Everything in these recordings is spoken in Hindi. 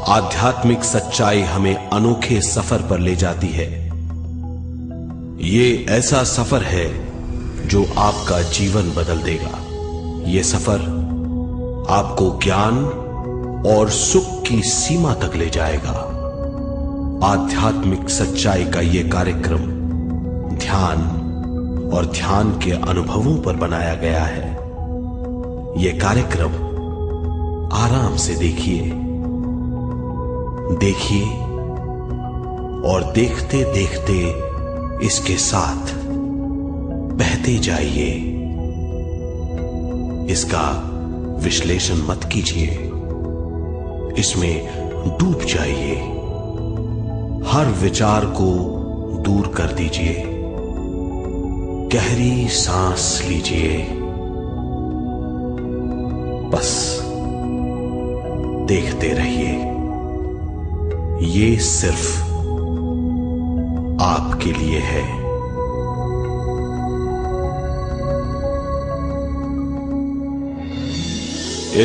आध्यात्मिक सच्चाई हमें अनोखे सफर पर ले जाती है। ये ऐसा सफर है जो आपका जीवन बदल देगा। ये सफर आपको ज्ञान और सुख की सीमा तक ले जाएगा। आध्यात्मिक सच्चाई का यह कार्यक्रम ध्यान और ध्यान के अनुभवों पर बनाया गया है। यह कार्यक्रम आराम से देखिए और देखते देखते इसके साथ बहते जाइए। इसका विश्लेषण मत कीजिए, इसमें डूब जाइए। हर विचार को दूर कर दीजिए। गहरी सांस लीजिए। बस देखते रहिए। ये सिर्फ आपके लिए है।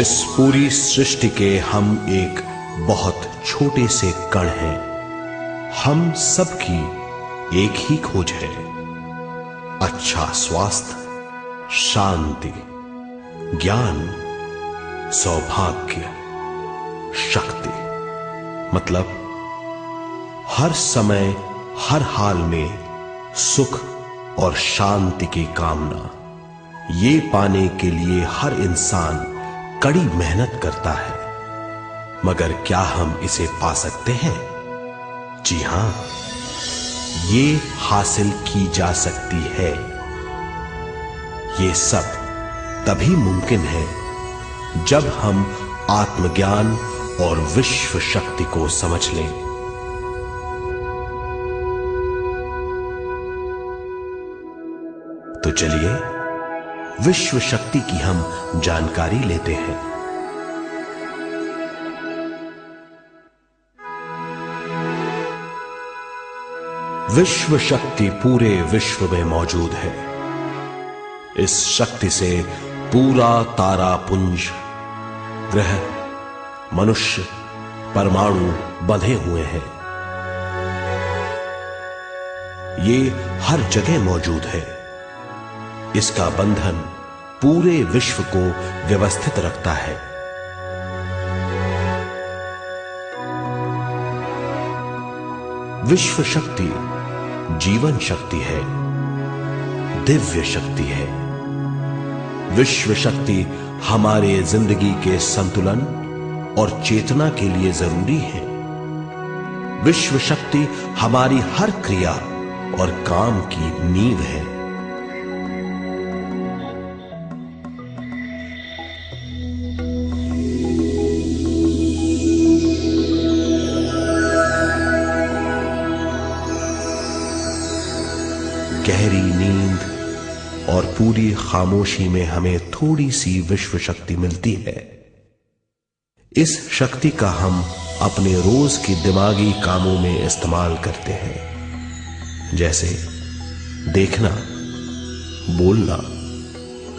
इस पूरी सृष्टि के हम एक बहुत छोटे से कण हैं। हम सबकी एक ही खोज है, अच्छा स्वास्थ्य, शांति, ज्ञान, सौभाग्य, शक्ति। मतलब हर समय हर हाल में सुख और शांति की कामना। ये पाने के लिए हर इंसान कड़ी मेहनत करता है, मगर क्या हम इसे पा सकते हैं? जी हां, ये हासिल की जा सकती है। ये सब तभी मुमकिन है जब हम आत्मज्ञान और विश्व शक्ति को समझ लें। तो चलिए विश्व शक्ति की हम जानकारी लेते हैं। विश्व शक्ति पूरे विश्व में मौजूद है। इस शक्ति से पूरा तारापुंज, ग्रह, मनुष्य, परमाणु बंधे हुए हैं। ये हर जगह मौजूद है। इसका बंधन पूरे विश्व को व्यवस्थित रखता है। विश्व शक्ति जीवन शक्ति है, दिव्य शक्ति है। विश्व शक्ति हमारे जिंदगी के संतुलन और चेतना के लिए जरूरी है। विश्व शक्ति हमारी हर क्रिया और काम की नींव है। गहरी नींद और पूरी खामोशी में हमें थोड़ी सी विश्व शक्ति मिलती है। इस शक्ति का हम अपने रोज की दिमागी कामों में इस्तेमाल करते हैं, जैसे देखना, बोलना,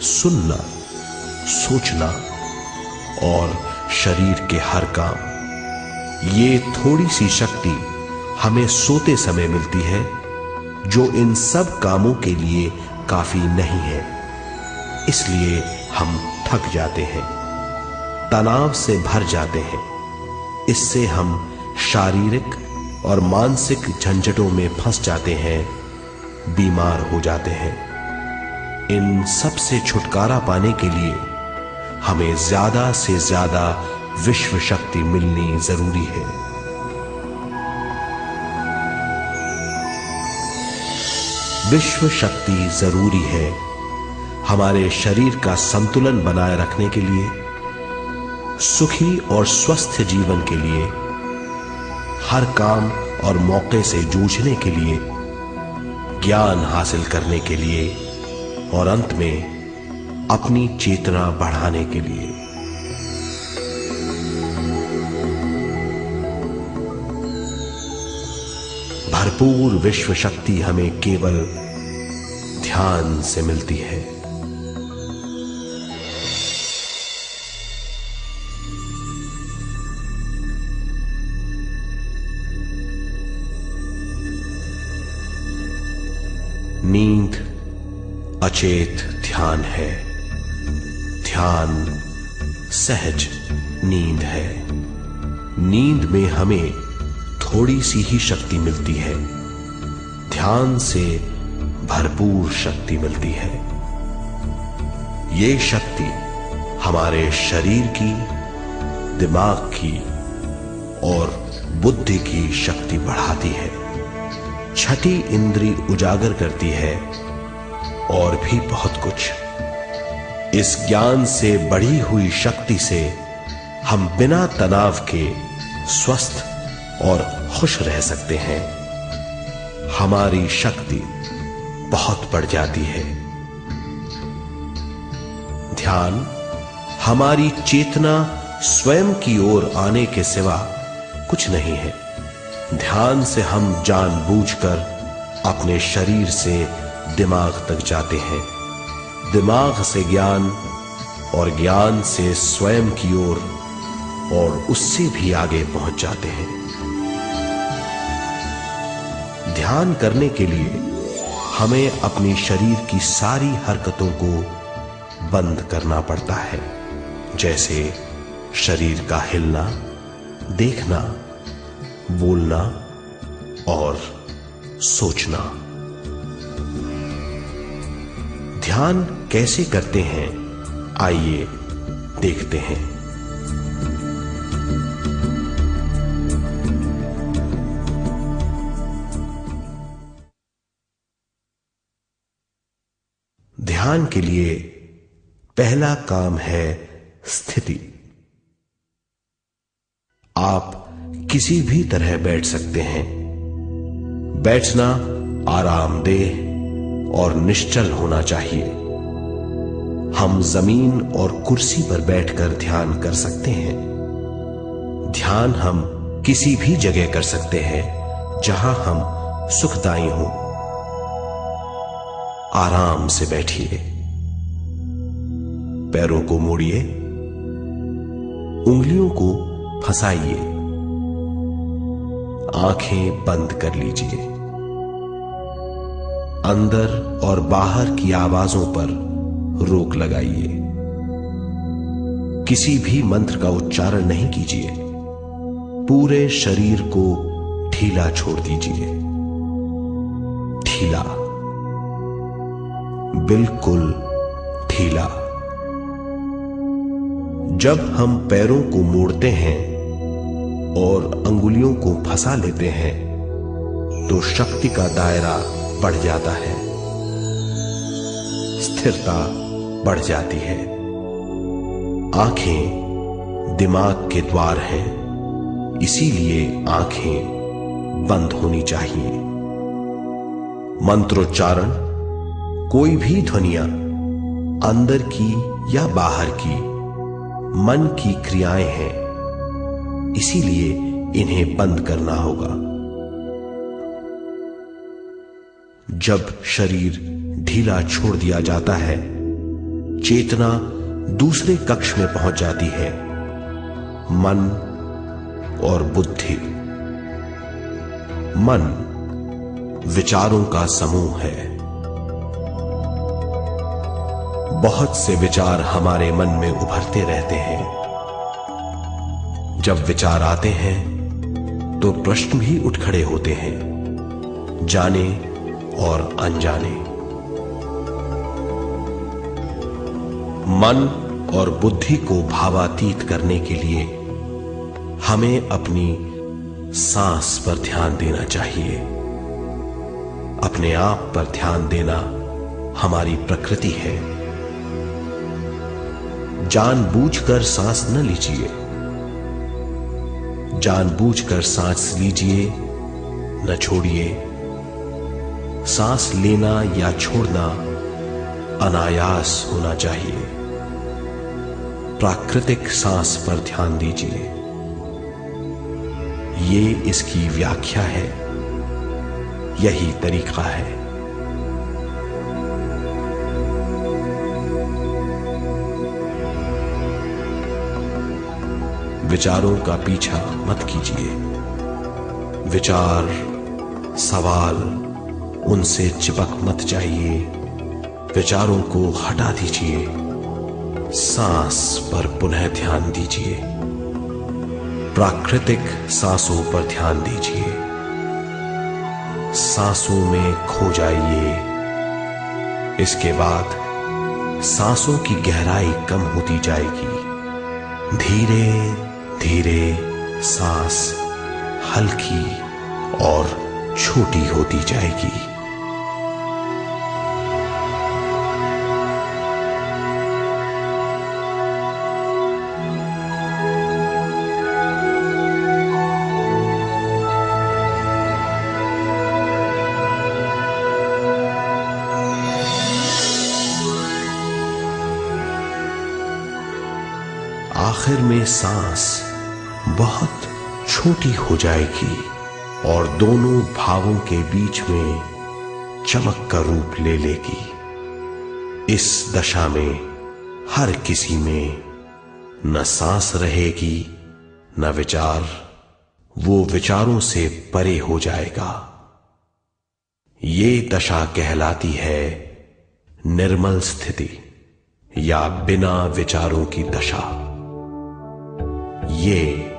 सुनना, सोचना और शरीर के हर काम। ये थोड़ी सी शक्ति हमें सोते समय मिलती है, जो इन सब कामों के लिए काफी नहीं है। इसलिए हम थक जाते हैं, तनाव से भर जाते हैं। इससे हम शारीरिक और मानसिक झंझटों में फंस जाते हैं, बीमार हो जाते हैं। इन सब से छुटकारा पाने के लिए हमें ज्यादा से ज्यादा विश्व शक्ति मिलनी जरूरी है। विश्व शक्ति जरूरी है हमारे शरीर का संतुलन बनाए रखने के लिए, सुखी और स्वस्थ जीवन के लिए, हर काम और मौके से जूझने के लिए, ज्ञान हासिल करने के लिए और अंत में अपनी चेतना बढ़ाने के लिए। भरपूर विश्व शक्ति हमें केवल ध्यान से मिलती है। नींद अचेत ध्यान है, ध्यान सहज नींद है। नींद में हमें थोड़ी सी ही शक्ति मिलती है, ध्यान से भरपूर शक्ति मिलती है। ये शक्ति हमारे शरीर की, दिमाग की और बुद्धि की शक्ति बढ़ाती है, छठी इंद्री उजागर करती है और भी बहुत कुछ। इस ज्ञान से बढ़ी हुई शक्ति से हम बिना तनाव के स्वस्थ और खुश रह सकते हैं। हमारी शक्ति बहुत बढ़ जाती है। ध्यान हमारी चेतना स्वयं की ओर आने के सिवा कुछ नहीं है। ध्यान से हम जानबूझकर अपने शरीर से दिमाग तक जाते हैं, दिमाग से ज्ञान और ज्ञान से स्वयं की ओर और उससे भी आगे पहुंच जाते हैं। ध्यान करने के लिए हमें अपने शरीर की सारी हरकतों को बंद करना पड़ता है, जैसे शरीर का हिलना, देखना, बोलना और सोचना। ध्यान कैसे करते हैं, आइए देखते हैं। ध्यान के लिए पहला काम है स्थिति। आप किसी भी तरह बैठ सकते हैं। बैठना आरामदेह और निश्चल होना चाहिए। हम जमीन और कुर्सी पर बैठकर ध्यान कर सकते हैं। ध्यान हम किसी भी जगह कर सकते हैं जहां हम सुखदायी हों। आराम से बैठिए, पैरों को मोड़िए, उंगलियों को फंसाइए, आंखें बंद कर लीजिए। अंदर और बाहर की आवाजों पर रोक लगाइए। किसी भी मंत्र का उच्चारण नहीं कीजिए। पूरे शरीर को ढीला छोड़ दीजिए। ढीला, बिल्कुल ढीला। जब हम पैरों को मोड़ते हैं और अंगुलियों को फंसा लेते हैं तो शक्ति का दायरा बढ़ जाता है, स्थिरता बढ़ जाती है। आंखें दिमाग के द्वार हैं, इसीलिए आंखें बंद होनी चाहिए। मंत्रोच्चारण, कोई भी ध्वनियां अंदर की या बाहर की मन की क्रियाएं हैं, इसीलिए इन्हें बंद करना होगा। जब शरीर ढीला छोड़ दिया जाता है, चेतना दूसरे कक्ष में पहुंच जाती है। मन और बुद्धि। मन विचारों का समूह है। बहुत से विचार हमारे मन में उभरते रहते हैं। जब विचार आते हैं तो प्रश्न भी उठ खड़े होते हैं, जाने और अनजाने। मन और बुद्धि को भावातीत करने के लिए हमें अपनी सांस पर ध्यान देना चाहिए। अपने आप पर ध्यान देना हमारी प्रकृति है। जानबूझकर सांस न लीजिए। जानबूझकर सांस लीजिए, न छोड़िए। सांस लेना या छोड़ना अनायास होना चाहिए। प्राकृतिक सांस पर ध्यान दीजिए। ये इसकी व्याख्या है, यही तरीका है। विचारों का पीछा मत कीजिए। विचार, सवाल, उनसे चिपक मत जाइए। विचारों को हटा दीजिए। सांस पर पुनः ध्यान दीजिए। प्राकृतिक सांसों पर ध्यान दीजिए। सांसों में खो जाइए। इसके बाद सांसों की गहराई कम होती जाएगी। धीरे धीरे सांस हल्की और छोटी होती जाएगी। आखिर में सांस बहुत छोटी हो जाएगी और दोनों भावों के बीच में चमक का रूप ले लेगी। इस दशा में हर किसी में न सांस रहेगी न विचार। वो विचारों से परे हो जाएगा। ये दशा कहलाती है निर्मल स्थिति या बिना विचारों की दशा। ये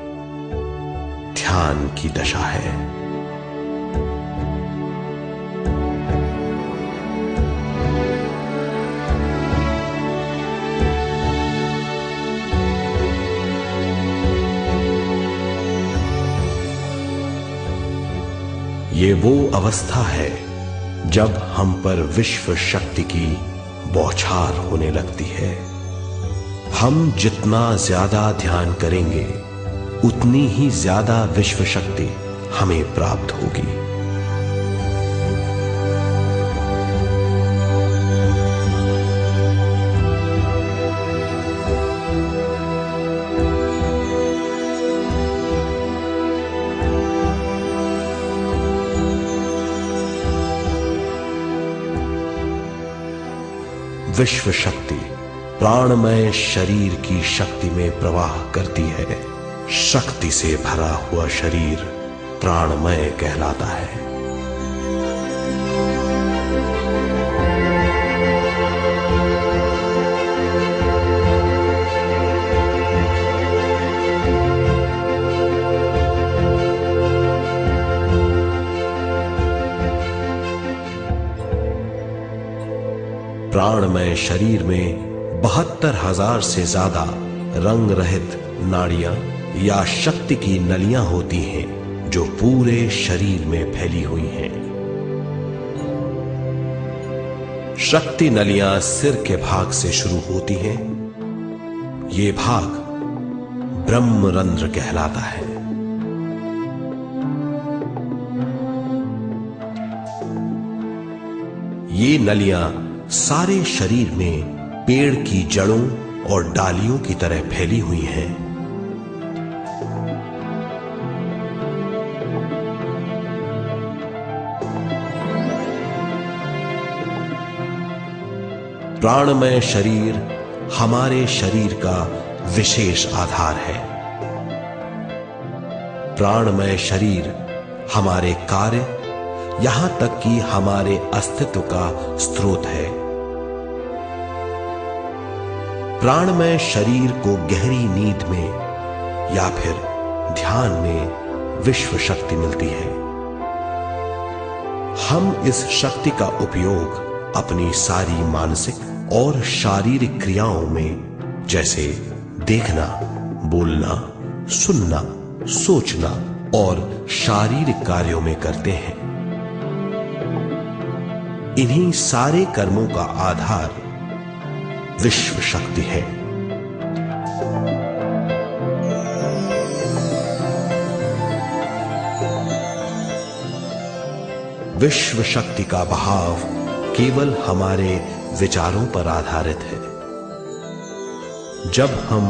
ध्यान की दशा है। ये वो अवस्था है जब हम पर विश्व शक्ति की बौछार होने लगती है। हम जितना ज्यादा ध्यान करेंगे उतनी ही ज्यादा विश्व शक्ति हमें प्राप्त होगी। विश्व शक्ति प्राणमय शरीर की शक्ति में प्रवाह करती है। शक्ति से भरा हुआ शरीर प्राणमय कहलाता है। प्राणमय शरीर में 72,000 से ज्यादा रंग रहित नाड़ियां या शक्ति की नलियां होती हैं जो पूरे शरीर में फैली हुई हैं। शक्ति नलियां सिर के भाग से शुरू होती हैं। ये भाग ब्रह्मरंध्र कहलाता है। ये नलियां सारे शरीर में पेड़ की जड़ों और डालियों की तरह फैली हुई हैं। प्राणमय शरीर हमारे शरीर का विशेष आधार है। प्राणमय शरीर हमारे कार्य, यहां तक कि हमारे अस्तित्व का स्रोत है। प्राणमय शरीर को गहरी नींद में या फिर ध्यान में विश्व शक्ति मिलती है। हम इस शक्ति का उपयोग अपनी सारी मानसिक और शारीरिक क्रियाओं में, जैसे देखना, बोलना, सुनना, सोचना और शारीरिक कार्यों में करते हैं। इन्हीं सारे कर्मों का आधार विश्व शक्ति है। विश्व शक्ति का बहाव केवल हमारे विचारों पर आधारित है। जब हम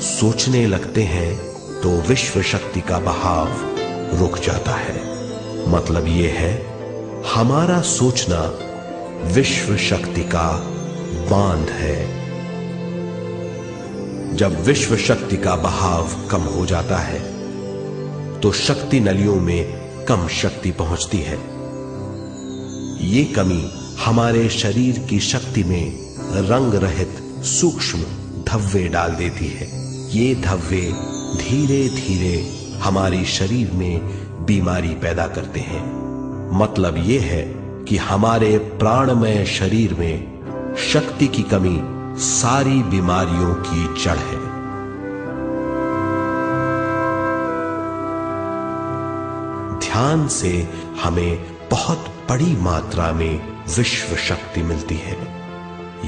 सोचने लगते हैं तो विश्व शक्ति का बहाव रुक जाता है। मतलब यह है, हमारा सोचना विश्व शक्ति का बांध है। जब विश्व शक्ति का बहाव कम हो जाता है तो शक्ति नलियों में कम शक्ति पहुंचती है। ये कमी हमारे शरीर की शक्ति में रंग रहित सूक्ष्म धब्बे डाल देती है। ये धब्बे धीरे धीरे हमारे शरीर में बीमारी पैदा करते हैं। मतलब यह है कि हमारे प्राणमय शरीर में शक्ति की कमी सारी बीमारियों की जड़ है। ध्यान से हमें बहुत बड़ी मात्रा में विश्व शक्ति मिलती है।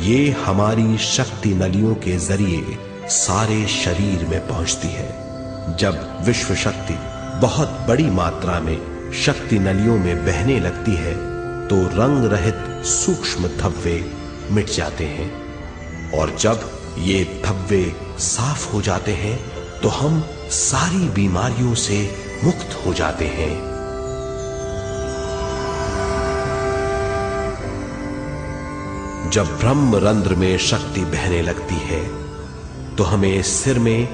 ये हमारी शक्ति नलियों के जरिए सारे शरीर में पहुंचती है। जब विश्व शक्ति बहुत बड़ी मात्रा में शक्ति नलियों में बहने लगती है तो रंग रहित सूक्ष्म धब्बे मिट जाते हैं, और जब ये धब्बे साफ हो जाते हैं तो हम सारी बीमारियों से मुक्त हो जाते हैं। जब ब्रह्म रंध्र में शक्ति बहने लगती है तो हमें सिर में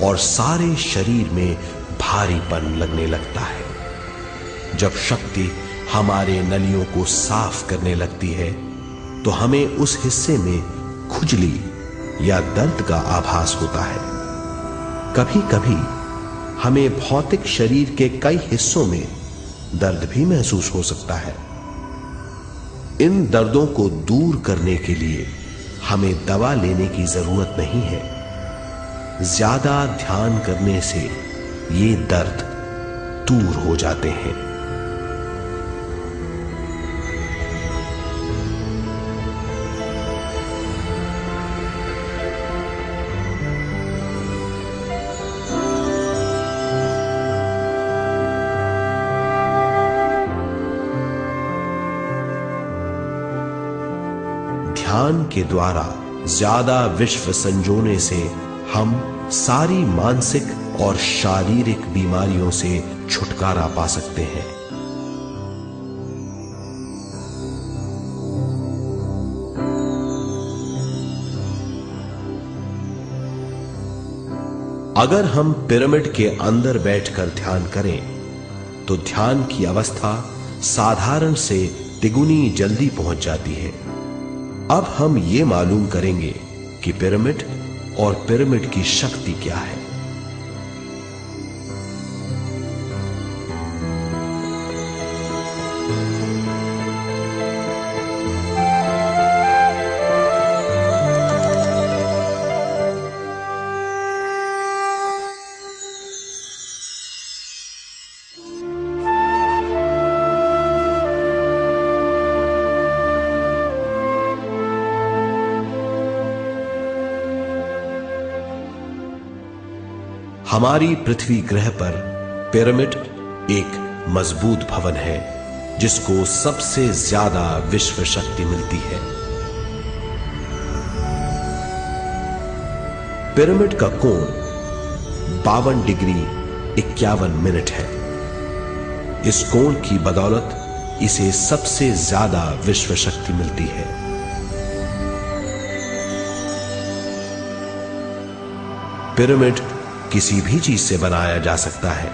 और सारे शरीर में भारीपन लगने लगता है। जब शक्ति हमारे नलियों को साफ करने लगती है तो हमें उस हिस्से में खुजली या दर्द का आभास होता है। कभी कभी हमें भौतिक शरीर के कई हिस्सों में दर्द भी महसूस हो सकता है। इन दर्दों को दूर करने के लिए हमें दवा लेने की जरूरत नहीं है। ज्यादा ध्यान करने से ये दर्द दूर हो जाते हैं। ध्यान के द्वारा ज्यादा विश्व संजोने से हम सारी मानसिक और शारीरिक बीमारियों से छुटकारा पा सकते हैं। अगर हम पिरामिड के अंदर बैठकर ध्यान करें तो ध्यान की अवस्था साधारण से तिगुनी जल्दी पहुंच जाती है। अब हम ये मालूम करेंगे कि पिरामिड और पिरामिड की शक्ति क्या है। हमारी पृथ्वी ग्रह पर पिरामिड एक मजबूत भवन है जिसको सबसे ज्यादा विश्व शक्ति मिलती है। पिरामिड का कोण 52 डिग्री 51 मिनट है। इस कोण की बदौलत इसे सबसे ज्यादा विश्व शक्ति मिलती है। पिरामिड किसी भी चीज से बनाया जा सकता है।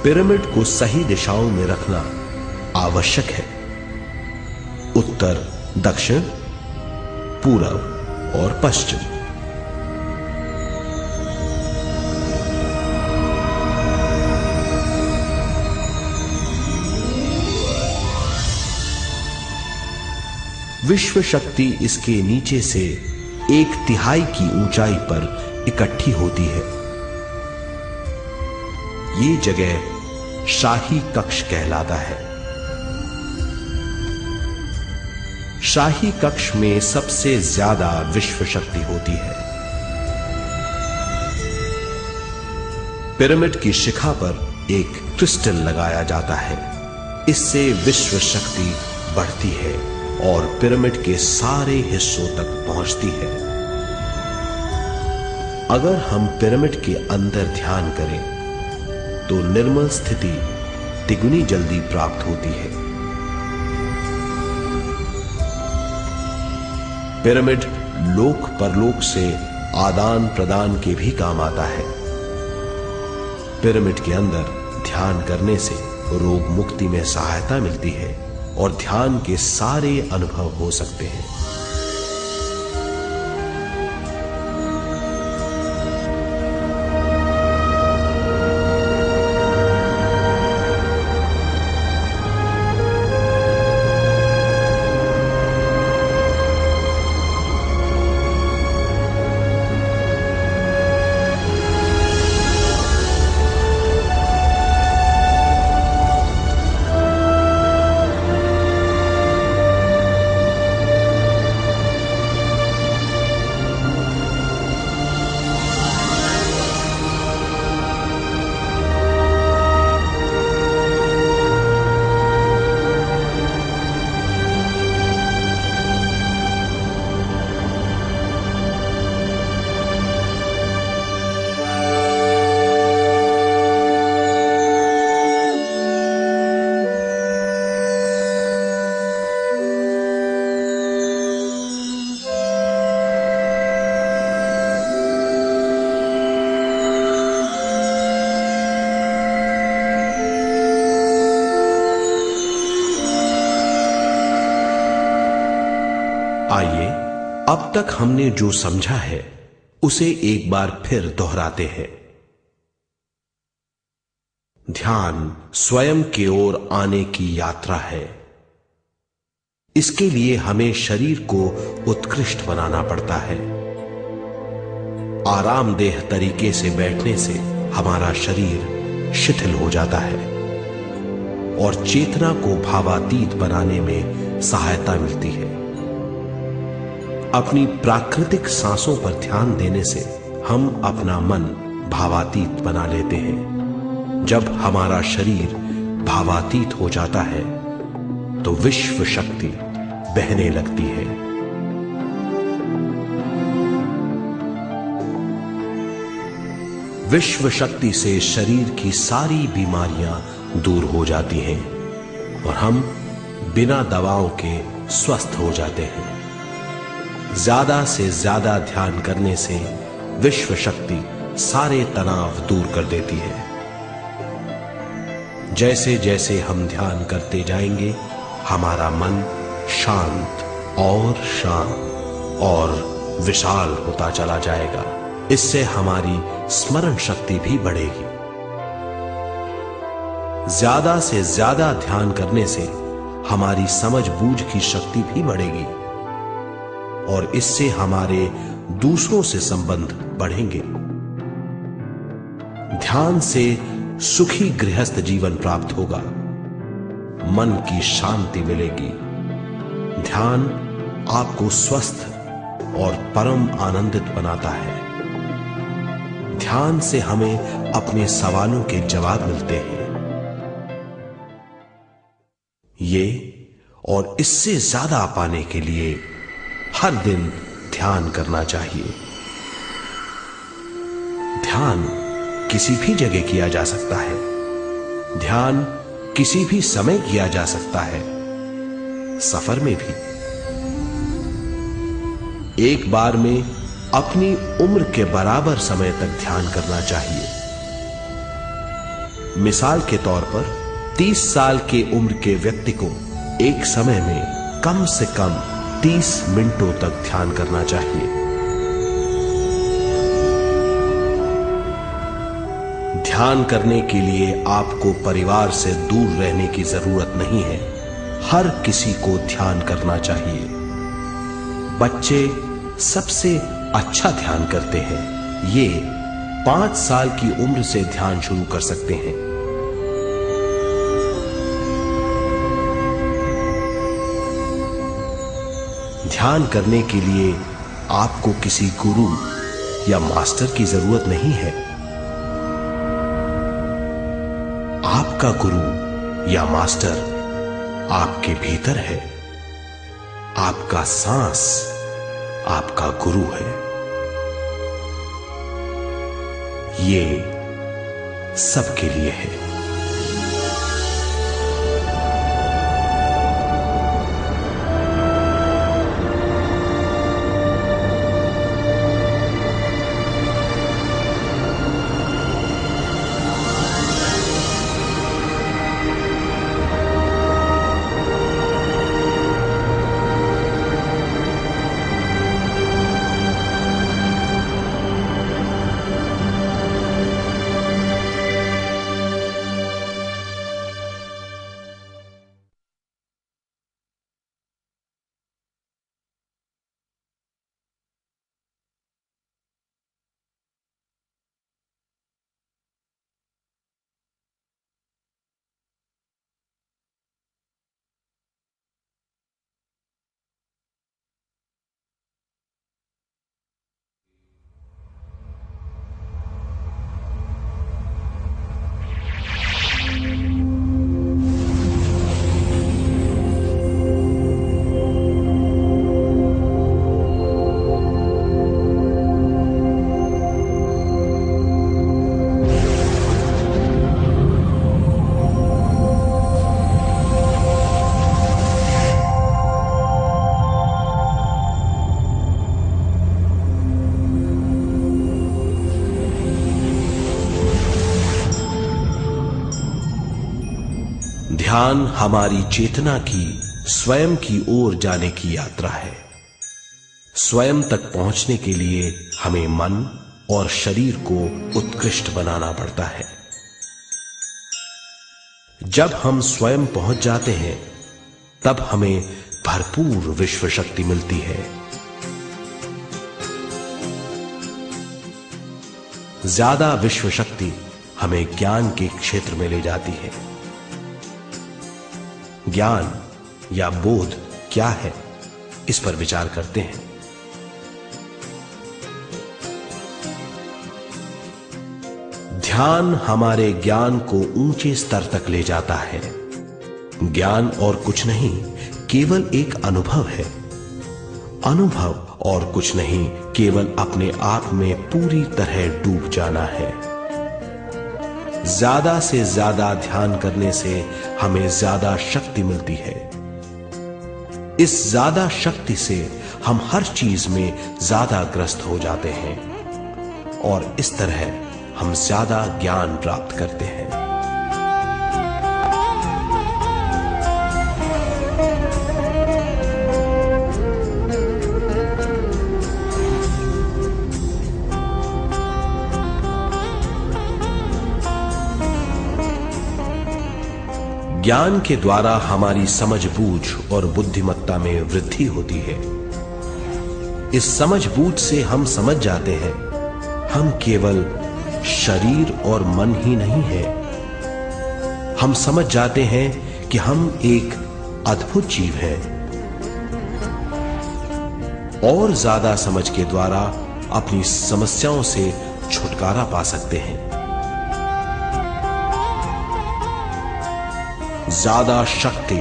पिरामिड को सही दिशाओं में रखना आवश्यक है। उत्तर, दक्षिण, पूरब और पश्चिम। विश्व शक्ति इसके नीचे से 1/3 की ऊंचाई पर इकट्ठी होती है। ये जगह शाही कक्ष कहलाता है। शाही कक्ष में सबसे ज्यादा विश्व शक्ति होती है। पिरामिड की शिखा पर एक क्रिस्टल लगाया जाता है। इससे विश्व शक्ति बढ़ती है और पिरामिड के सारे हिस्सों तक पहुंचती है। अगर हम पिरामिड के अंदर ध्यान करें तो निर्मल स्थिति तिगुनी जल्दी प्राप्त होती है। पिरामिड लोक परलोक से आदान प्रदान के भी काम आता है। पिरामिड के अंदर ध्यान करने से रोग मुक्ति में सहायता मिलती है और ध्यान के सारे अनुभव हो सकते हैं। आइए अब तक हमने जो समझा है उसे एक बार फिर दोहराते हैं। ध्यान स्वयं की ओर आने की यात्रा है। इसके लिए हमें शरीर को उत्कृष्ट बनाना पड़ता है। आरामदेह तरीके से बैठने से हमारा शरीर शिथिल हो जाता है और चेतना को भावातीत बनाने में सहायता मिलती है। अपनी प्राकृतिक सांसों पर ध्यान देने से हम अपना मन भावातीत बना लेते हैं। जब हमारा शरीर भावातीत हो जाता है तो विश्व शक्ति बहने लगती है। विश्व शक्ति से शरीर की सारी बीमारियां दूर हो जाती हैं और हम बिना दवाओं के स्वस्थ हो जाते हैं। ज्यादा से ज्यादा ध्यान करने से विश्व शक्ति सारे तनाव दूर कर देती है। जैसे जैसे हम ध्यान करते जाएंगे हमारा मन शांत और विशाल होता चला जाएगा। इससे हमारी स्मरण शक्ति भी बढ़ेगी। ज्यादा से ज्यादा ध्यान करने से हमारी समझ बूझ की शक्ति भी बढ़ेगी और इससे हमारे दूसरों से संबंध बढ़ेंगे। ध्यान से सुखी गृहस्थ जीवन प्राप्त होगा, मन की शांति मिलेगी। ध्यान आपको स्वस्थ और परम आनंदित बनाता है। ध्यान से हमें अपने सवालों के जवाब मिलते हैं। ये और इससे ज्यादा पाने के लिए हर दिन ध्यान करना चाहिए। ध्यान किसी भी जगह किया जा सकता है। ध्यान किसी भी समय किया जा सकता है, सफर में भी। एक बार में अपनी उम्र के बराबर समय तक ध्यान करना चाहिए। मिसाल के तौर पर 30 साल की उम्र के व्यक्ति को एक समय में कम से कम 30 मिनटों तक ध्यान करना चाहिए। ध्यान करने के लिए आपको परिवार से दूर रहने की जरूरत नहीं है। हर किसी को ध्यान करना चाहिए। बच्चे सबसे अच्छा ध्यान करते हैं। ये 5 साल की उम्र से ध्यान शुरू कर सकते हैं। ध्यान करने के लिए आपको किसी गुरु या मास्टर की जरूरत नहीं है। आपका गुरु या मास्टर आपके भीतर है। आपका सांस आपका गुरु है। ये सबके लिए है। ध्यान हमारी चेतना की स्वयं की ओर जाने की यात्रा है। स्वयं तक पहुंचने के लिए हमें मन और शरीर को उत्कृष्ट बनाना पड़ता है। जब हम स्वयं पहुंच जाते हैं तब हमें भरपूर विश्व शक्ति मिलती है। ज्यादा विश्व शक्ति हमें ज्ञान के क्षेत्र में ले जाती है। ज्ञान या बोध क्या है, इस पर विचार करते हैं। ध्यान हमारे ज्ञान को ऊंचे स्तर तक ले जाता है। ज्ञान और कुछ नहीं, केवल एक अनुभव है। अनुभव और कुछ नहीं, केवल अपने आप में पूरी तरह डूब जाना है। ज्यादा से ज्यादा ध्यान करने से हमें ज्यादा शक्ति मिलती है। इस ज्यादा शक्ति से हम हर चीज में ज्यादा ग्रस्त हो जाते हैं और इस तरह हम ज्यादा ज्ञान प्राप्त करते हैं। ज्ञान के द्वारा हमारी समझबूझ और बुद्धिमत्ता में वृद्धि होती है। इस समझबूझ से हम समझ जाते हैं हम केवल शरीर और मन ही नहीं है। हम समझ जाते हैं कि हम एक अद्भुत जीव हैं। और ज्यादा समझ के द्वारा अपनी समस्याओं से छुटकारा पा सकते हैं। ज्यादा शक्ति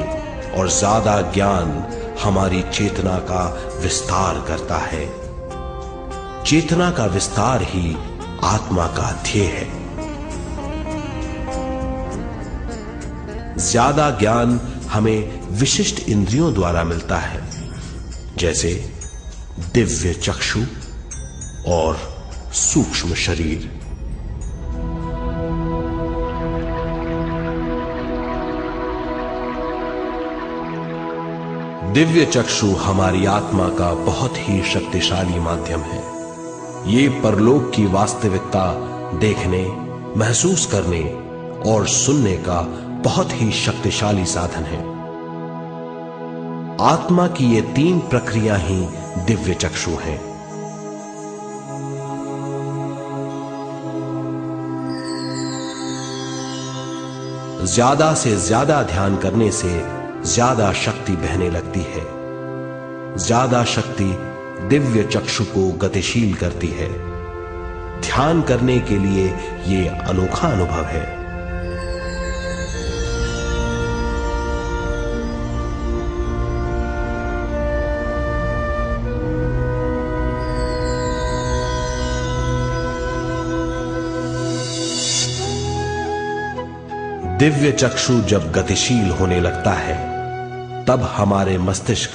और ज्यादा ज्ञान हमारी चेतना का विस्तार करता है। चेतना का विस्तार ही आत्मा का ध्येय है। ज्यादा ज्ञान हमें विशिष्ट इंद्रियों द्वारा मिलता है, जैसे दिव्य चक्षु और सूक्ष्म शरीर। दिव्य चक्षु हमारी आत्मा का बहुत ही शक्तिशाली माध्यम है। ये परलोक की वास्तविकता देखने, महसूस करने और सुनने का बहुत ही शक्तिशाली साधन है। आत्मा की ये तीन प्रक्रिया ही दिव्य चक्षु हैं। ज्यादा से ज्यादा ध्यान करने से ज्यादा शक्ति बहने लगती है। ज्यादा शक्ति दिव्य चक्षु को गतिशील करती है। ध्यान करने के लिए यह अनोखा अनुभव है। दिव्य चक्षु जब गतिशील होने लगता है तब हमारे मस्तिष्क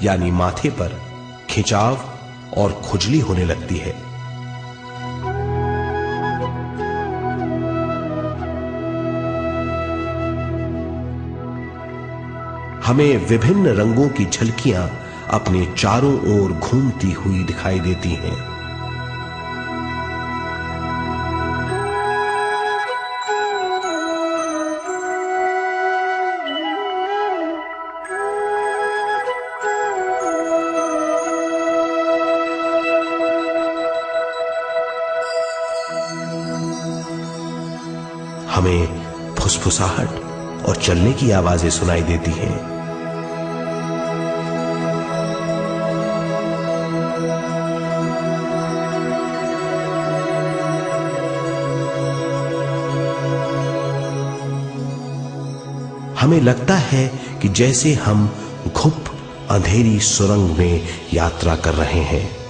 यानी माथे पर खिंचाव और खुजली होने लगती है। हमें विभिन्न रंगों की झलकियां अपने चारों ओर घूमती हुई दिखाई देती हैं। हमें फुसफुसाहट और चलने की आवाजें सुनाई देती हैं। हमें लगता है कि जैसे हम घुप अंधेरी सुरंग में यात्रा कर रहे हैं।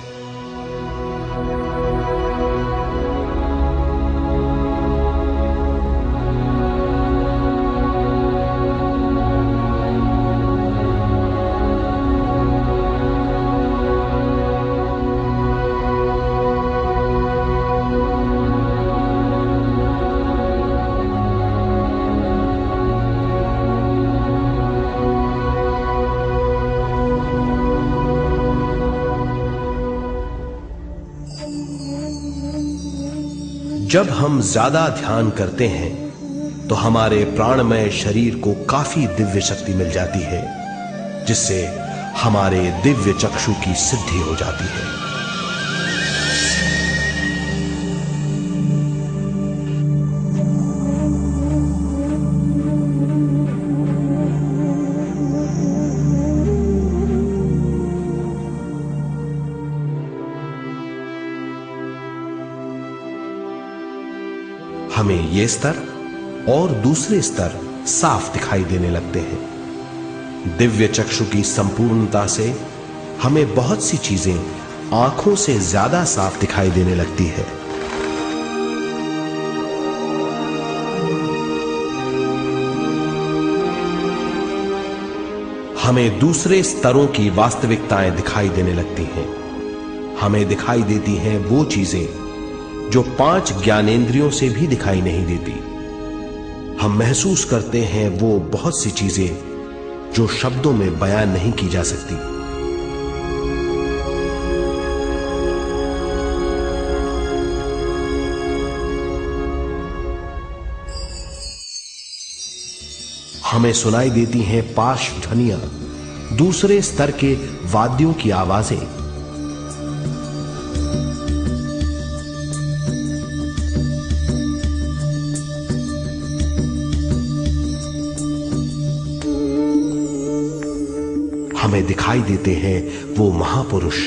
जब हम ज्यादा ध्यान करते हैं तो हमारे प्राणमय शरीर को काफी दिव्य शक्ति मिल जाती है, जिससे हमारे दिव्य चक्षु की सिद्धि हो जाती है। हमें ये स्तर और दूसरे स्तर साफ दिखाई देने लगते हैं। दिव्य चक्षु की संपूर्णता से हमें बहुत सी चीजें आंखों से ज्यादा साफ दिखाई देने लगती है। हमें दूसरे स्तरों की वास्तविकताएं दिखाई देने लगती हैं। हमें दिखाई देती हैं वो चीजें जो 5 ज्ञानेंद्रियों से भी दिखाई नहीं देती। हम महसूस करते हैं वो बहुत सी चीजें जो शब्दों में बयान नहीं की जा सकती। हमें सुनाई देती हैं पार्श्व ध्वनियां, दूसरे स्तर के वाद्यों की आवाजें। हमें दिखाई देते हैं वो महापुरुष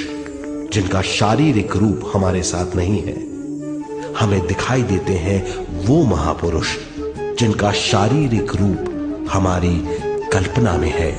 जिनका शारीरिक रूप हमारे साथ नहीं है। हमें दिखाई देते हैं वो महापुरुष जिनका शारीरिक रूप हमारी कल्पना में है।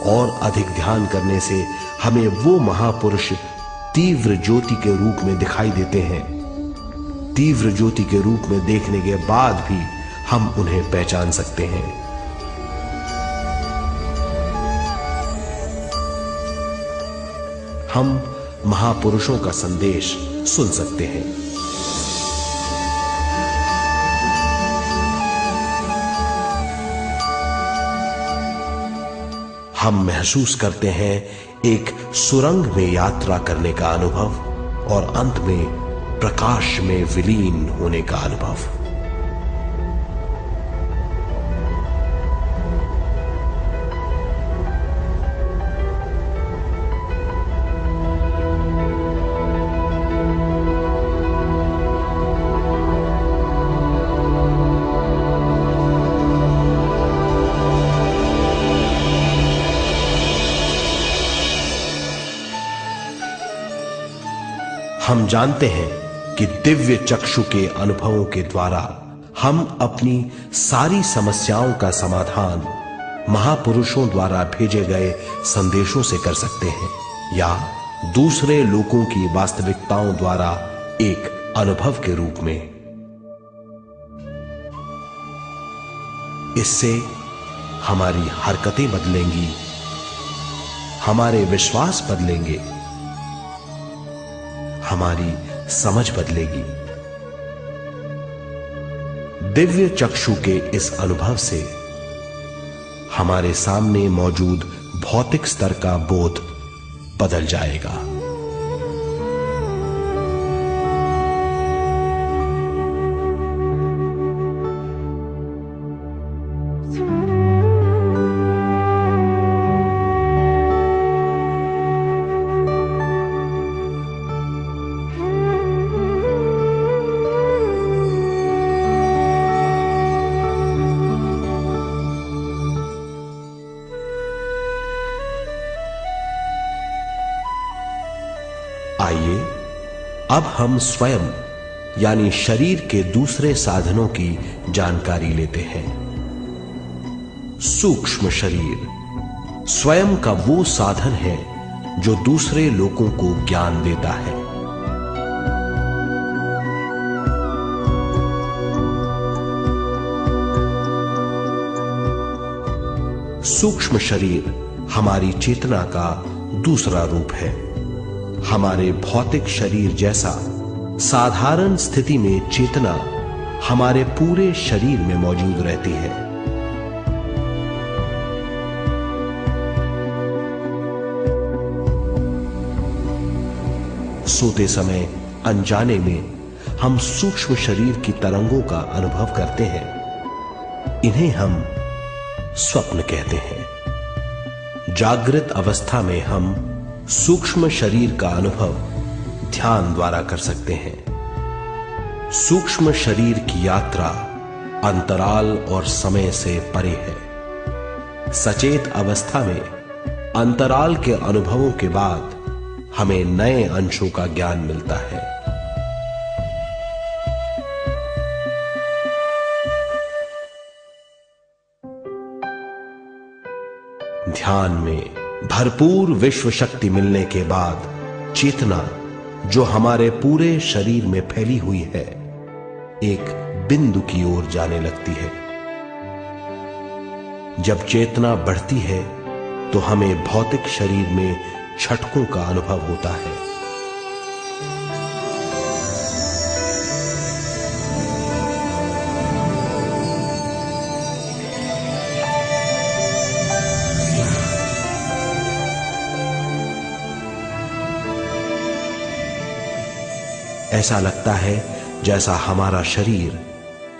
और अधिक ध्यान करने से हमें वो महापुरुष तीव्र ज्योति के रूप में दिखाई देते हैं। तीव्र ज्योति के रूप में देखने के बाद भी हम उन्हें पहचान सकते हैं। हम महापुरुषों का संदेश सुन सकते हैं। हम महसूस करते हैं एक सुरंग में यात्रा करने का अनुभव और अंत में प्रकाश में विलीन होने का अनुभव। हम जानते हैं कि दिव्य चक्षु के अनुभवों के द्वारा हम अपनी सारी समस्याओं का समाधान महापुरुषों द्वारा भेजे गए संदेशों से कर सकते हैं या दूसरे लोगों की वास्तविकताओं द्वारा एक अनुभव के रूप में। इससे हमारी हरकतें बदलेंगी, हमारे विश्वास बदलेंगे, हमारी समझ बदलेगी। दिव्य चक्षु के इस अनुभव से हमारे सामने मौजूद भौतिक स्तर का बोध बदल जाएगा। आइए अब हम स्वयं यानी शरीर के दूसरे साधनों की जानकारी लेते हैं। सूक्ष्म शरीर स्वयं का वो साधन है जो दूसरे लोगों को ज्ञान देता है। सूक्ष्म शरीर हमारी चेतना का दूसरा रूप है। हमारे भौतिक शरीर जैसा साधारण स्थिति में चेतना हमारे पूरे शरीर में मौजूद रहती है। सोते समय अनजाने में हम सूक्ष्म शरीर की तरंगों का अनुभव करते हैं। इन्हें हम स्वप्न कहते हैं। जागृत अवस्था में हम सूक्ष्म शरीर का अनुभव ध्यान द्वारा कर सकते हैं। सूक्ष्म शरीर की यात्रा अंतराल और समय से परे है। सचेत अवस्था में अंतराल के अनुभवों के बाद हमें नए अंशों का ज्ञान मिलता है। ध्यान में भरपूर विश्व शक्ति मिलने के बाद चेतना जो हमारे पूरे शरीर में फैली हुई है एक बिंदु की ओर जाने लगती है। जब चेतना बढ़ती है तो हमें भौतिक शरीर में झटकों का अनुभव होता है। ऐसा लगता है जैसा हमारा शरीर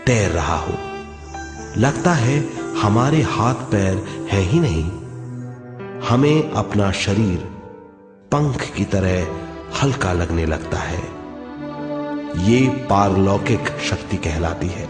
तैर रहा हो। लगता है हमारे हाथ पैर हैं ही नहीं। हमें अपना शरीर पंख की तरह हल्का लगने लगता है। ये पारलौकिक शक्ति कहलाती है।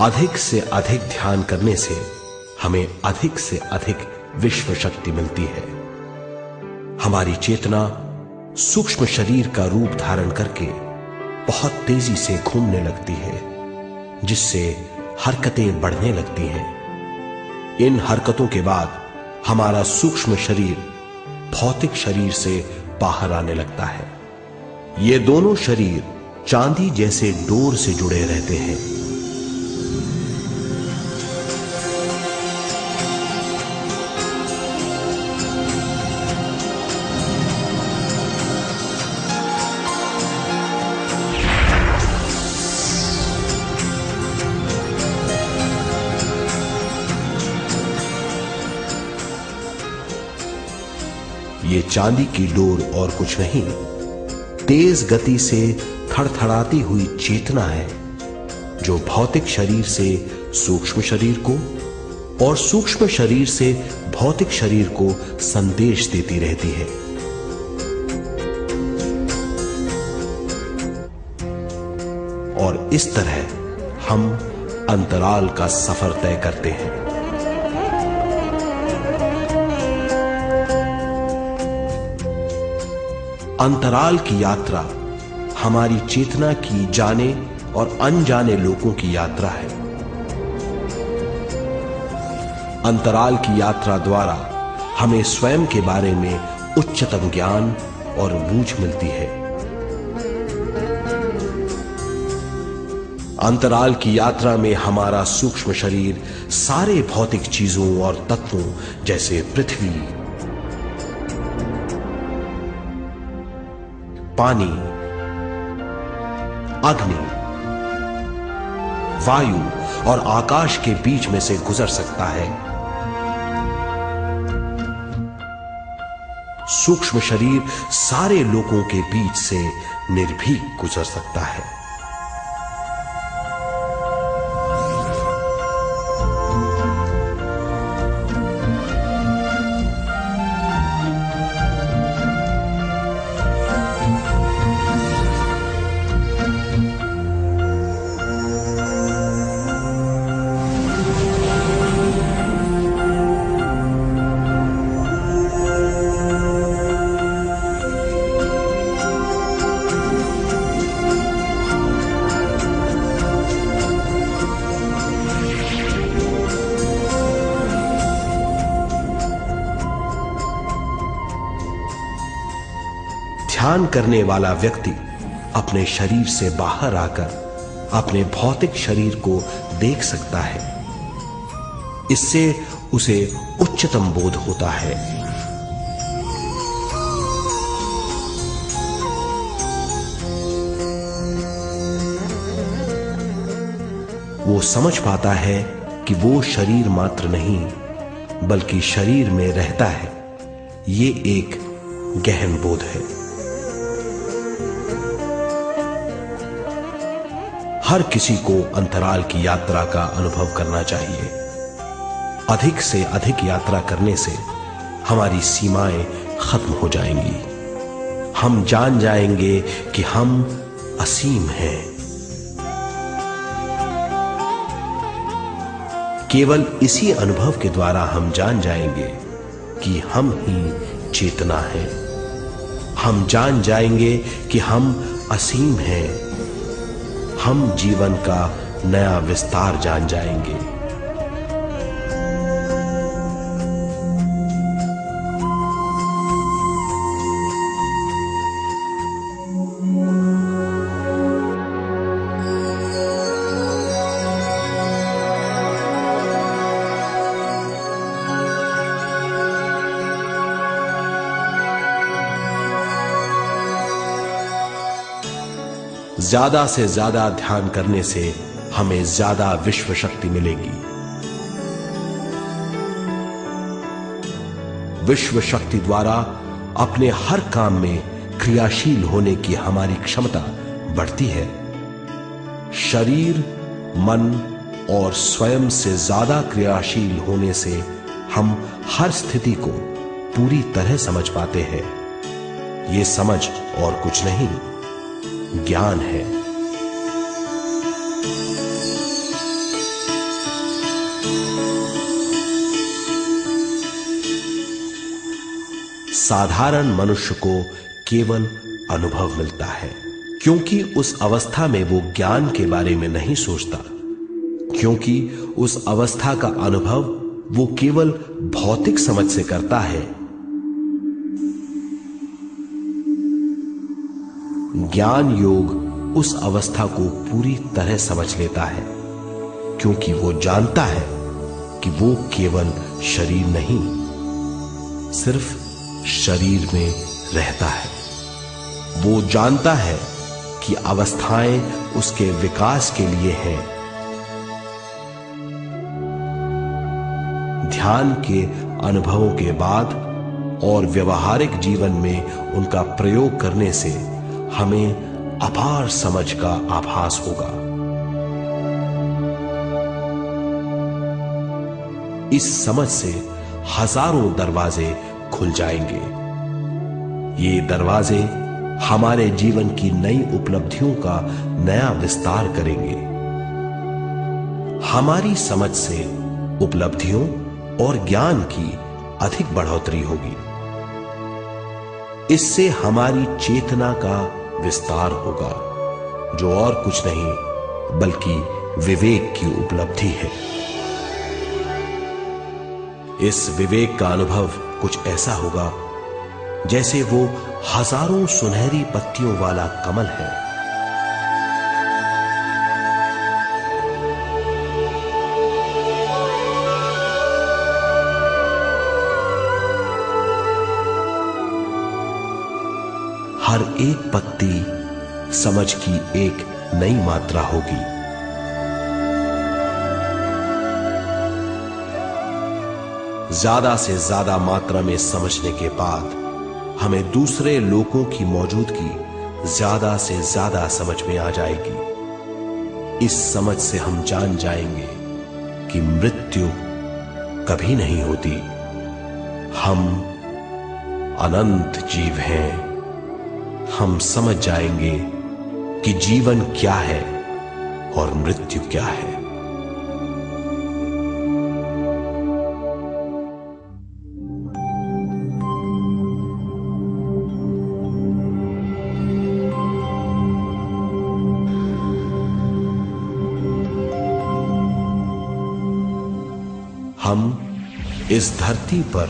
अधिक से अधिक ध्यान करने से हमें अधिक से अधिक विश्व शक्ति मिलती है। हमारी चेतना सूक्ष्म शरीर का रूप धारण करके बहुत तेजी से घूमने लगती है, जिससे हरकतें बढ़ने लगती हैं। इन हरकतों के बाद हमारा सूक्ष्म शरीर भौतिक शरीर से बाहर आने लगता है। ये दोनों शरीर चांदी जैसे डोर से जुड़े रहते हैं। ये चांदी की डोर और कुछ नहीं, तेज गति से थड़थड़ाती हुई चेतना है जो भौतिक शरीर से सूक्ष्म शरीर को और सूक्ष्म शरीर से भौतिक शरीर को संदेश देती रहती है। और इस तरह हम अंतराल का सफर तय करते हैं। अंतराल की यात्रा हमारी चेतना की जाने और अनजाने लोगों की यात्रा है। अंतराल की यात्रा द्वारा हमें स्वयं के बारे में उच्चतम ज्ञान और बूझ मिलती है। अंतराल की यात्रा में हमारा सूक्ष्म शरीर सारे भौतिक चीजों और तत्वों जैसे पृथ्वी, पानी, अग्नि, वायु और आकाश के बीच में से गुजर सकता है। सूक्ष्म शरीर सारे लोगों के बीच से निर्भीक गुजर सकता है। ध्यान करने वाला व्यक्ति अपने शरीर से बाहर आकर अपने भौतिक शरीर को देख सकता है। इससे उसे उच्चतम बोध होता है। वो समझ पाता है कि वो शरीर मात्र नहीं बल्कि शरीर में रहता है। ये एक गहन बोध है। हर किसी को अंतराल की यात्रा का अनुभव करना चाहिए। अधिक से अधिक यात्रा करने से हमारी सीमाएं खत्म हो जाएंगी। हम जान जाएंगे कि हम असीम हैं। केवल इसी अनुभव के द्वारा हम जान जाएंगे कि हम ही चेतना हैं। हम जान जाएंगे कि हम असीम हैं। हम जीवन का नया विस्तार जान जाएंगे। ज्यादा से ज्यादा ध्यान करने से हमें ज्यादा विश्व शक्ति मिलेगी। विश्व शक्ति द्वारा अपने हर काम में क्रियाशील होने की हमारी क्षमता बढ़ती है। शरीर, मन और स्वयं से ज्यादा क्रियाशील होने से हम हर स्थिति को पूरी तरह समझ पाते हैं। ये समझ और कुछ नहीं, ज्ञान है। साधारण मनुष्य को केवल अनुभव मिलता है, क्योंकि उस अवस्था में वो ज्ञान के बारे में नहीं सोचता, क्योंकि उस अवस्था का अनुभव वो केवल भौतिक समझ से करता है। ज्ञान योग उस अवस्था को पूरी तरह समझ लेता है, क्योंकि वो जानता है कि वो केवल शरीर नहीं, सिर्फ शरीर में रहता है। वो जानता है कि अवस्थाएं उसके विकास के लिए हैं। ध्यान के अनुभवों के बाद और व्यवहारिक जीवन में उनका प्रयोग करने से हमें अपार समझ का आभास होगा। इस समझ से हजारों दरवाजे खुल जाएंगे। ये दरवाजे हमारे जीवन की नई उपलब्धियों का नया विस्तार करेंगे। हमारी समझ से उपलब्धियों और ज्ञान की अधिक बढ़ोतरी होगी। इससे हमारी चेतना का विस्तार होगा, जो और कुछ नहीं बल्कि विवेक की उपलब्धि है। इस विवेक का अनुभव कुछ ऐसा होगा जैसे वो हजारों सुनहरी पत्तियों वाला कमल है। हर एक पत्ती समझ की एक नई मात्रा होगी। ज्यादा से ज्यादा मात्रा में समझने के बाद हमें दूसरे लोगों की मौजूदगी ज्यादा से ज्यादा समझ में आ जाएगी। इस समझ से हम जान जाएंगे कि मृत्यु कभी नहीं होती। हम अनंत जीव हैं। हम समझ जाएंगे कि जीवन क्या है और मृत्यु क्या है। हम इस धरती पर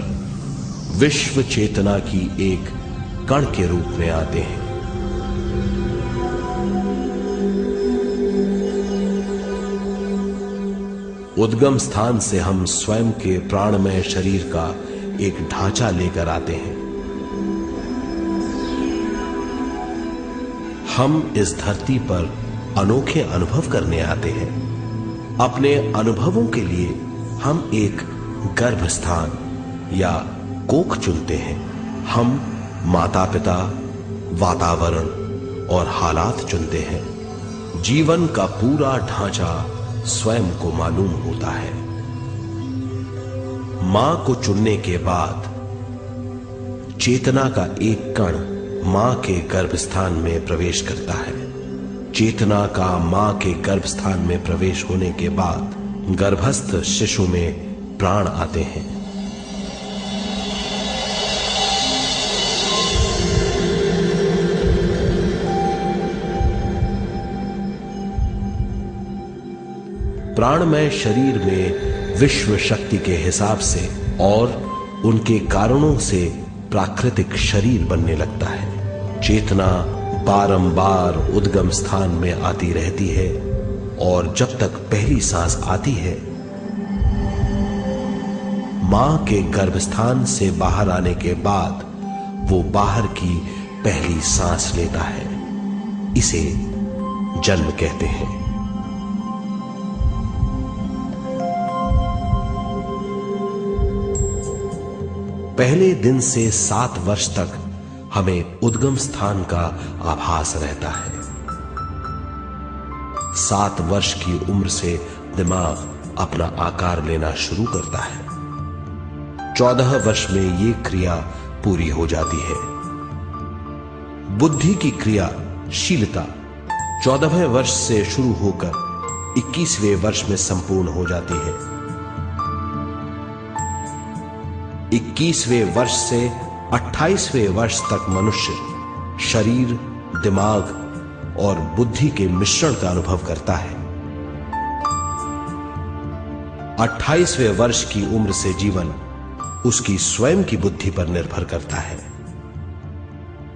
विश्व चेतना की एक कण के रूप में आते हैं। उद्गम स्थान से हम स्वयं के प्राणमय शरीर का एक ढांचा लेकर आते हैं। हम इस धरती पर अनोखे अनुभव करने आते हैं। अपने अनुभवों के लिए हम एक गर्भ स्थान या कोख चुनते हैं। हम माता पिता, वातावरण और हालात चुनते हैं। जीवन का पूरा ढांचा स्वयं को मालूम होता है। मां को चुनने के बाद चेतना का एक कण मां के गर्भस्थान में प्रवेश करता है। चेतना का मां के गर्भस्थान में प्रवेश होने के बाद गर्भस्थ शिशु में प्राण आते हैं। प्राणमय शरीर में विश्व शक्ति के हिसाब से और उनके कारणों से प्राकृतिक शरीर बनने लगता है। चेतना बारंबार उद्गम स्थान में आती रहती है और जब तक पहली सांस आती है, मां के गर्भस्थान से बाहर आने के बाद वो बाहर की पहली सांस लेता है। इसे जन्म कहते हैं। पहले दिन से 7 वर्ष तक हमें उद्गम स्थान का आभास रहता है। 7 वर्ष की उम्र से दिमाग अपना आकार लेना शुरू करता है। 14 वर्ष में ये क्रिया पूरी हो जाती है। बुद्धि की क्रियाशीलता 14वें वर्ष से शुरू होकर 21वें वर्ष में संपूर्ण हो जाती है। 21वें वर्ष से 28वें वर्ष तक मनुष्य शरीर, दिमाग और बुद्धि के मिश्रण का अनुभव करता है। 28वें वर्ष की उम्र से जीवन उसकी स्वयं की बुद्धि पर निर्भर करता है।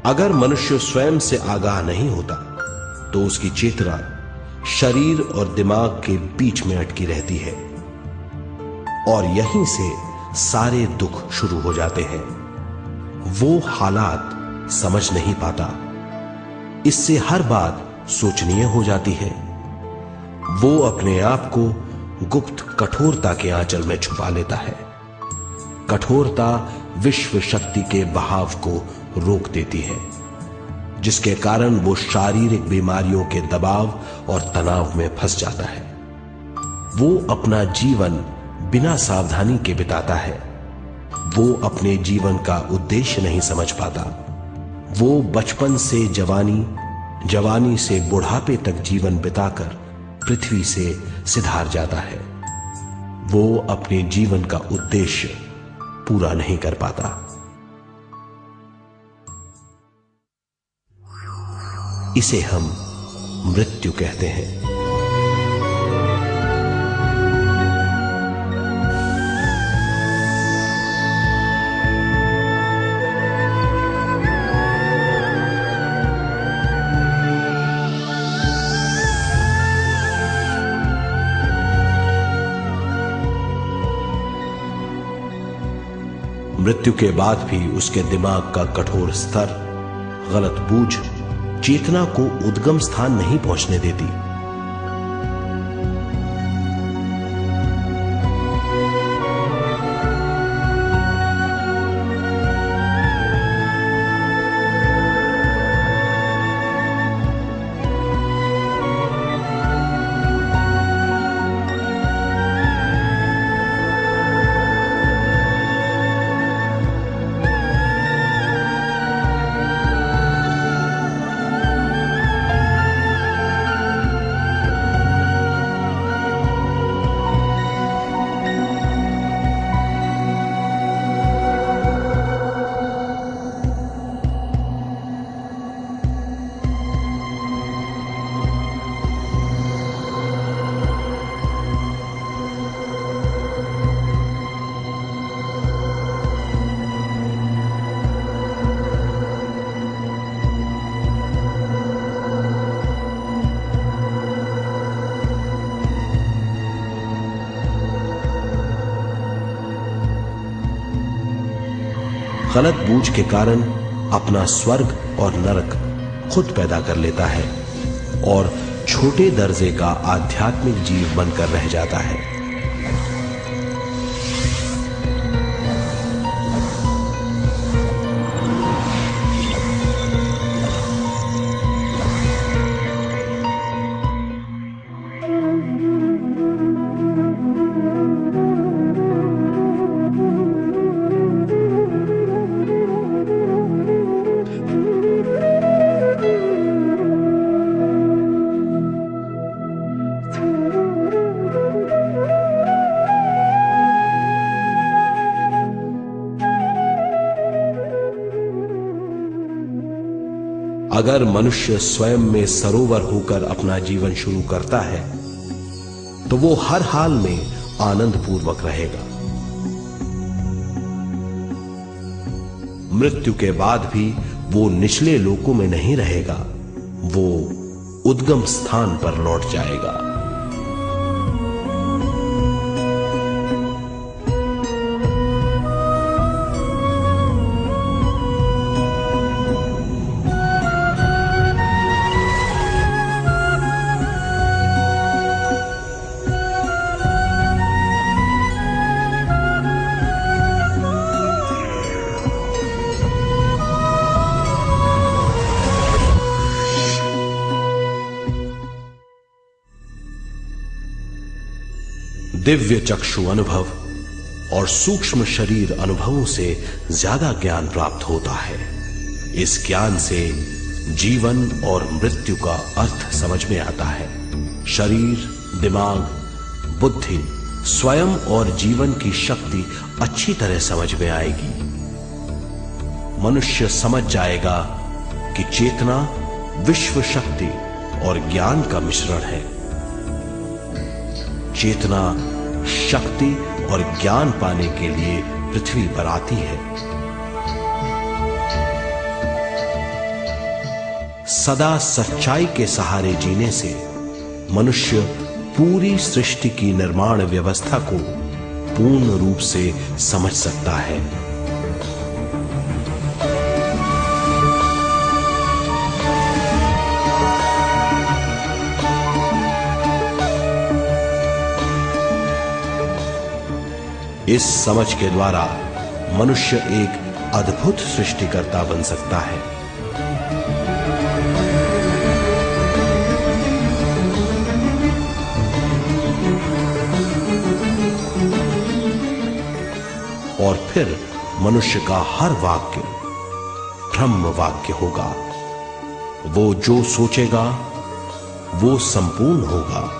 अगर मनुष्य स्वयं से आगाह नहीं होता तो उसकी चेतना शरीर और दिमाग के बीच में अटकी रहती है और यहीं से सारे दुख शुरू हो जाते हैं। वो हालात समझ नहीं पाता। इससे हर बात सोचनीय हो जाती है। वो अपने आप को गुप्त कठोरता के आंचल में छुपा लेता है। कठोरता विश्व शक्ति के बहाव को रोक देती है। जिसके कारण वो शारीरिक बीमारियों के दबाव और तनाव में फंस जाता है। वो अपना जीवन बिना सावधानी के बिताता है। वो अपने जीवन का उद्देश्य नहीं समझ पाता। वो बचपन से जवानी, जवानी से बुढ़ापे तक जीवन बिताकर पृथ्वी से सिधार जाता है। वो अपने जीवन का उद्देश्य पूरा नहीं कर पाता। इसे हम मृत्यु कहते हैं। मृत्यु के बाद भी उसके दिमाग का कठोर स्तर, गलत बूझ चेतना को उद्गम स्थान नहीं पहुंचने देती। गलत बूझ के कारण अपना स्वर्ग और नरक खुद पैदा कर लेता है और छोटे दर्जे का आध्यात्मिक जीव बनकर रह जाता है। अगर मनुष्य स्वयं में सरोवर होकर अपना जीवन शुरू करता है तो वो हर हाल में आनंद पूर्वक रहेगा। मृत्यु के बाद भी वो निचले लोकों में नहीं रहेगा, वो उद्गम स्थान पर लौट जाएगा। दिव्य चक्षु अनुभव और सूक्ष्म शरीर अनुभवों से ज्यादा ज्ञान प्राप्त होता है। इस ज्ञान से जीवन और मृत्यु का अर्थ समझ में आता है। शरीर, दिमाग, बुद्धि, स्वयं और जीवन की शक्ति अच्छी तरह समझ में आएगी। मनुष्य समझ जाएगा कि चेतना विश्व शक्ति और ज्ञान का मिश्रण है। चेतना शक्ति और ज्ञान पाने के लिए पृथ्वी पर आती है। सदा सच्चाई के सहारे जीने से मनुष्य पूरी सृष्टि की निर्माण व्यवस्था को पूर्ण रूप से समझ सकता है। इस समझ के द्वारा मनुष्य एक अद्भुत सृष्टिकर्ता बन सकता है। और फिर मनुष्य का हर वाक्य ब्रह्म वाक्य होगा। वो जो सोचेगा वो संपूर्ण होगा।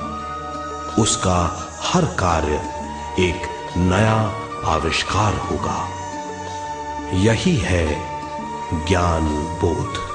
उसका हर कार्य एक नया आविष्कार होगा। यही है ज्ञान बोध।